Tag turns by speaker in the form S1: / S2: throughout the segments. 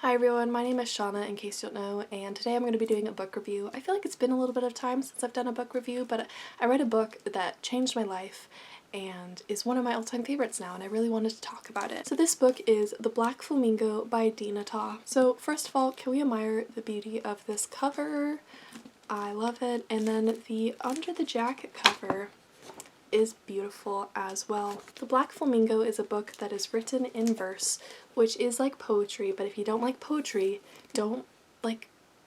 S1: Hi everyone, my name is Shauna in case you don't know, and today I'm going to be doing a book review. I feel like it's been a little bit of time since I've done a book review, but I read a book that changed my life and is one of my all-time favorites now, and I really wanted to talk about it. So this book is The Black Flamingo by Dina Ta. So first of all, can we admire the beauty of this cover? I love it. And then the under the jacket cover is beautiful as well. The Black Flamingo is a book that is written in verse, which is like poetry, but if you don't like poetry, don't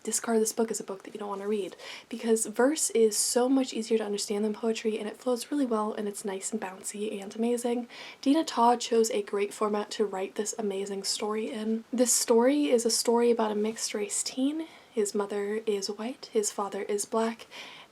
S1: discard this book as a book that you don't want to read, because verse is so much easier to understand than poetry and it flows really well and it's nice and bouncy and amazing. Dina Ta chose a great format to write this amazing story in. This story is a story about a mixed race teen. His mother is white, his father is black,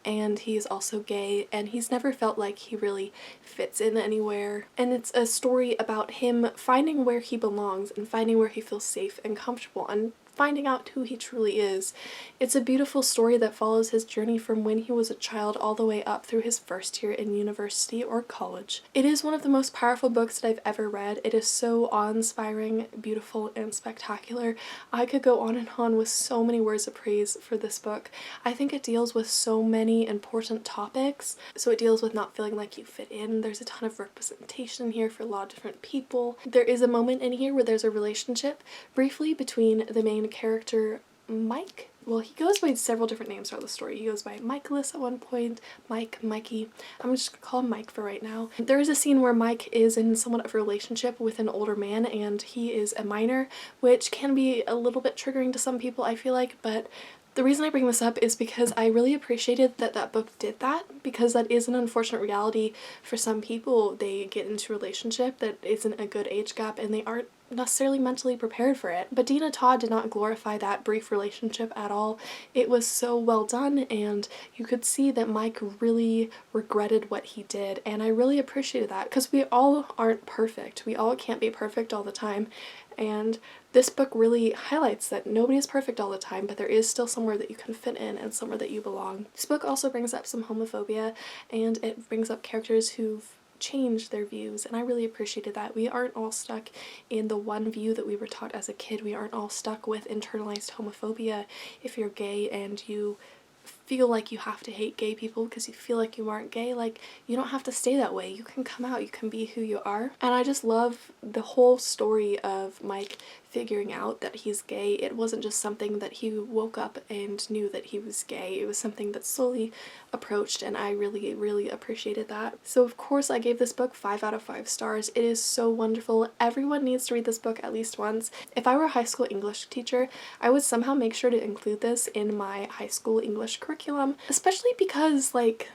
S1: and he's also gay, and he's never felt like he really fits in anywhere. And it's a story about him finding where he belongs and finding where he feels safe and comfortable and finding out who he truly is. It's a beautiful story that follows his journey from when he was a child all the way up through his first year in university or college. It is one of the most powerful books that I've ever read. It is so awe-inspiring, beautiful, and spectacular. I could go on and on with so many words of praise for this book. I think it deals with so many important topics. So it deals with not feeling like you fit in. There's a ton of representation here for a lot of different people. There is a moment in here where there's a relationship briefly between the main character Mike. Well, he goes by several different names throughout the story. He goes by Michaelis at one point, Mikey. I'm just gonna call him Mike for right now. There is a scene where Mike is in somewhat of a relationship with an older man and he is a minor, which can be a little bit triggering to some people, I feel like, but the reason I bring this up is because I really appreciated that that book did that, because that is an unfortunate reality for some people. They get into a relationship that isn't a good age gap and they aren't necessarily mentally prepared for it. But Dina Ta did not glorify that brief relationship at all. It was so well done and you could see that Mike really regretted what he did, and I really appreciated that because we all aren't perfect. We all can't be perfect all the time, and this book really highlights that nobody is perfect all the time, but there is still somewhere that you can fit in and somewhere that you belong. This book also brings up some homophobia, and it brings up characters who've changed their views, and I really appreciated that. We aren't all stuck in the one view that we were taught as a kid. We aren't all stuck with internalized homophobia. If you're gay and you feel like you have to hate gay people because you feel like you aren't gay, like, you don't have to stay that way. You can come out, you can be who you are. And I just love the whole story of Mike figuring out that he's gay. It wasn't just something that he woke up and knew that he was gay. It was something that slowly approached, and I really appreciated that. So of course I gave this book 5 out of 5 stars. It is so wonderful. Everyone needs to read this book at least once. If I were a high school English teacher, I would somehow make sure to include this in my high school English curriculum, especially because, like,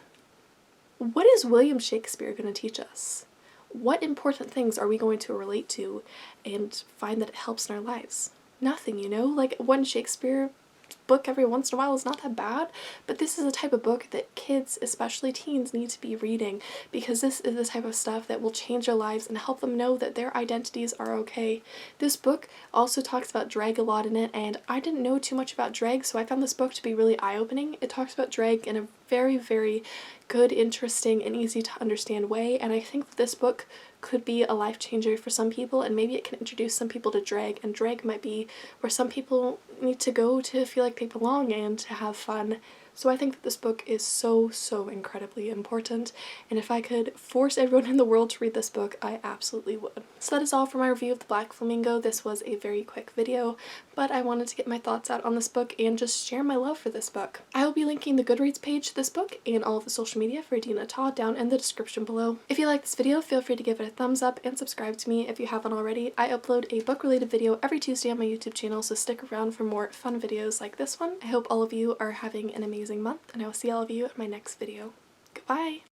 S1: what is William Shakespeare going to teach us? What important things are we going to relate to and find that it helps in our lives? Nothing, you know? Like, one Shakespeare book every once in a while is not that bad, but this is a type of book that kids, especially teens, need to be reading, because this is the type of stuff that will change their lives and help them know that their identities are okay. This book also talks about drag a lot in it, and I didn't know too much about drag, so I found this book to be really eye-opening. It talks about drag in a very good, interesting, and easy to understand way, and I think that this book could be a life changer for some people, and maybe it can introduce some people to drag, and drag might be where some people need to go to feel like they belong and to have fun. So I think that this book is so incredibly important, and if I could force everyone in the world to read this book, I absolutely would. So that is all for my review of The Black Flamingo. This was a very quick video, but I wanted to get my thoughts out on this book and just share my love for this book. I will be linking the Goodreads page to this book and all of the social media for Dina Ta down in the description below. If you like this video, feel free to give it a thumbs up and subscribe to me if you haven't already. I upload a book-related video every Tuesday on my YouTube channel, so stick around for more fun videos like this one. I hope all of you are having an amazing month, and I will see all of you in my next video. Goodbye!